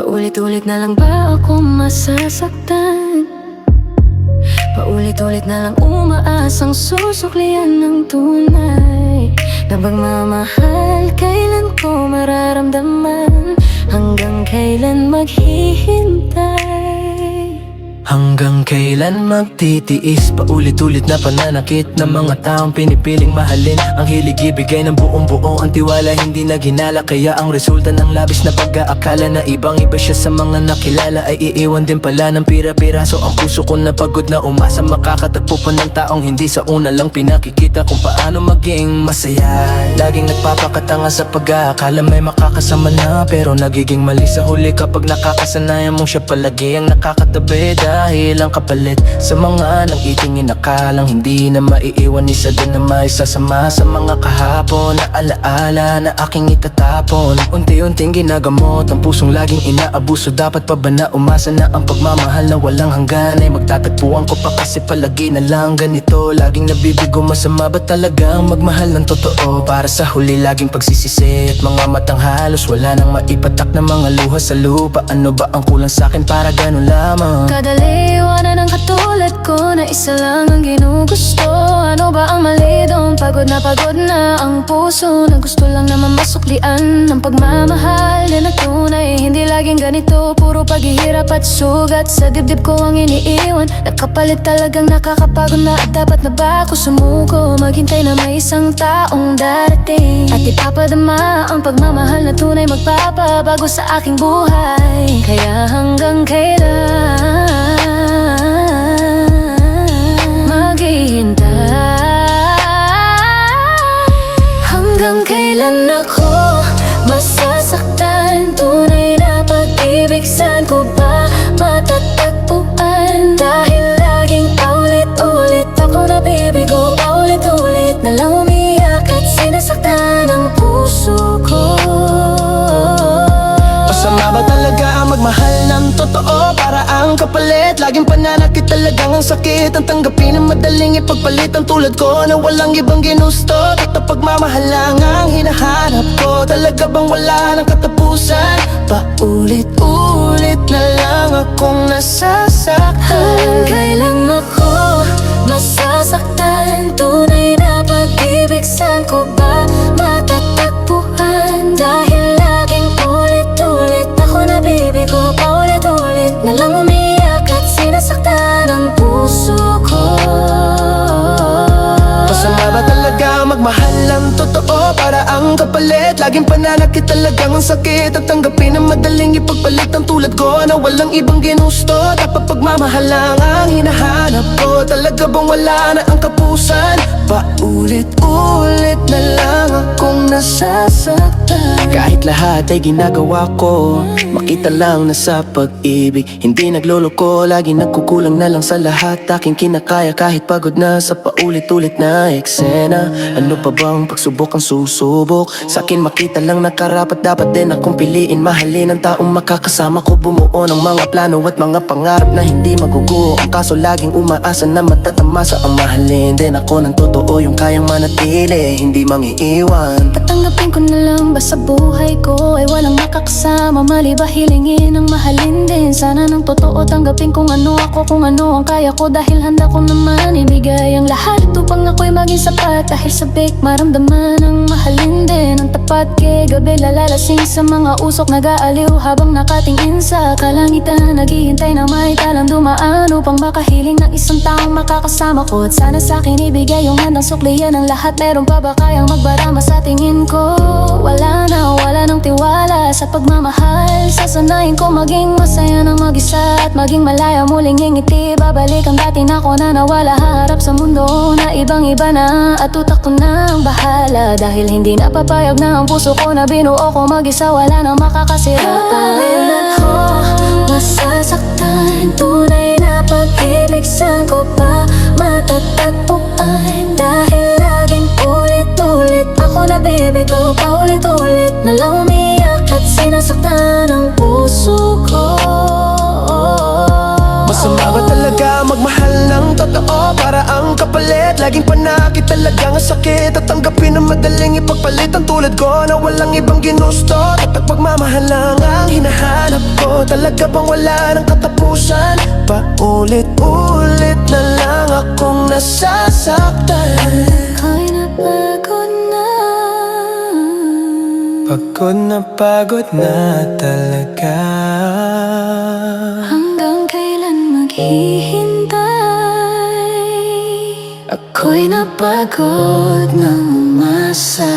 Paulit-ulit na lang ba ako masasaktan? Paulit-ulit na lang umaasang susuklian ng tunay na pagmamahal, kailan ko mararamdaman? Hanggang kailan maghihintay? Hanggang kailan magtitiis? Paulit-ulit na pananakit ng mga taong pinipiling mahalin. Ang hilig ibigay ng buong-buo, ang tiwala hindi na ginala. Kaya ang resulta ng labis na pag-aakala na ibang-iba siya sa mga nakilala ay iiwan din pala ng pira-piraso. Ang puso ko na pagod na umasa, makakatagpo pa ng taong hindi sa una lang pinakikita kung paano maging masaya. Laging nagpapakatanga sa pag-aakala may makakasama na, pero nagiging mali sa huli kapag nakakasanayan mong siya palagi ang nakakatabi. Dahil ang kapalit sa mga nang itingin akalang hindi na maiiwan, isa din na maisasama sa mga kahapon na alaala na aking itatapon. Unti-unting ginagamot ang pusong laging inaabuso. Dapat pa ba na umasa na ang pagmamahal na walang hanggan ay magtatagpuan ko pa? Kasi palagi na lang ganito, laging nabibigo. Masama ba talagang magmahal ng totoo? Para sa huli laging pagsisisi at mga matang halos wala nang maipatak na mga luha sa lupa. Ano ba ang kulang sa'kin para ganun lamang? Kadaliwanan ng katulad ko na isa lang ang ginugusto. Ano ba ang mali doon? Pagod na ang puso na gusto lang naman masuklian ng pagmamahal na tunay. Hindi laging ganito, puro paghihirap at sugat sa dibdib ko ang iniiwan. Nakapalit talagang nakakapagod na, at dapat na ba ako sumuko? Maghintay na may isang taong darating at ipapadama ang pagmamahal na tunay, magpapabago sa aking buhay. Kaya hanggang kailan maghihintay? Hanggang kailan ako masasaktan? Tunay na pag-ibig, saan ko ba matatagpuan? Dahil laging paulit-ulit ako nabibigo, paulit-ulit na lang umiyak at sinasaktan ang puso ko. Masama ba talaga ang magmahal ng totoo? Para ang kapalit, laging pananakit, talagang ang sakit. Ang tanggapin na madaling ipagpalit ang tulad ko na walang ibang ginusto. At ang pagmamahal lang ang hinahanap ko. Talaga bang wala ng katapusan? Paulit-ulit na lang akong nasasaktan. Hanggang kailan ako masasaktan? Tunay na pag-ibig, saan ko ba matatagpuan? Dahil laging ulit-ulit ako nabibigo, paulit-ulit na lang umiyak at sinasaktan ang puso ko. Masama ba talaga magmahal ang totoo? Para ang kapalit, laging pananakit, talagang ang sakit. At tanggapin na madaling ipagpalit ang tulad ko na walang ibang ginusto. Dapat pagmamahal lang ang hinahanap ko. Talaga bang wala na ang kapusan? Paulit-ulit na lang akong nasasaktan. Kahit lahat ay ginagawa ko, makita lang na sa pag-ibig hindi nagloloko. Lagi nagkukulang na lang sa lahat aking kinakaya, kahit pagod na sa paulit-ulit na eksena. Ano pa bang pagsubok ang susubok? Sa'kin makita lang nakarapat, dapat din akong piliin. Mahalin ang taong makakasama ko, bumuo ng mga plano at mga pangarap na hindi maguguho. Ang kaso laging umaasa na matatamasa ang mahalin din ako ng totoo, yung kayang manatili, hindi mangiiwan. Tatanggapin ko na lang ba sa buhay ko ay walang makakasama? Mali ba hilingin ang mahalin din? Sana ng totoo tanggapin kung ano ako, kung ano ang kaya ko. Dahil handa ko naman ibigay ang lahat upang ako'y maging sapat. Dahil sabik maramdaman ang mahalin din. Ang tapat kay gabi lalalasing sa mga usok, nag-aaliw habang nakatingin sa kalangitan. Naghihintay na may talang dumaan upang makahiling ng isang taong makakasama ko. At sana sa'kin ibigay yung handang suklian ng lahat. Meron pa ba kayang magbarama sa tingin ko? Wala nang tiwala sa pagmamahal. Sasanayin ko maging masaya ng mag-isa at maging malaya muling ngingiti. Babalik ang dati na ako na nawala, harap sa mundo na ibang-iba na. At utak ko na ang bahala, dahil hindi napapayag na ang puso ko na binuo ko mag-isa. Wala nang makakasira. Dahil ako masasaktan, tunay na pag-ibig, saan ko pa matatagpuan? Dahil laging ulit-ulit ako nabibigo, paulit-ulit na lang umiyak at sinasaktan ang puso ko. Masama ba talaga magmahal ng totoo para ang kapalit laging panakit talaga ang sakit at tanggapin na madaling ipagpalit ang tulad ko na walang ibang ginusto at pagmamahal lang ang hinahanap ko. Talaga bang wala ng katapusan? Paulit-ulit na lang akong nasasaktan. Ako'y napagod na. Pagod na talaga. Hanggang kailan maghihintay? Ako'y napagod na umasa.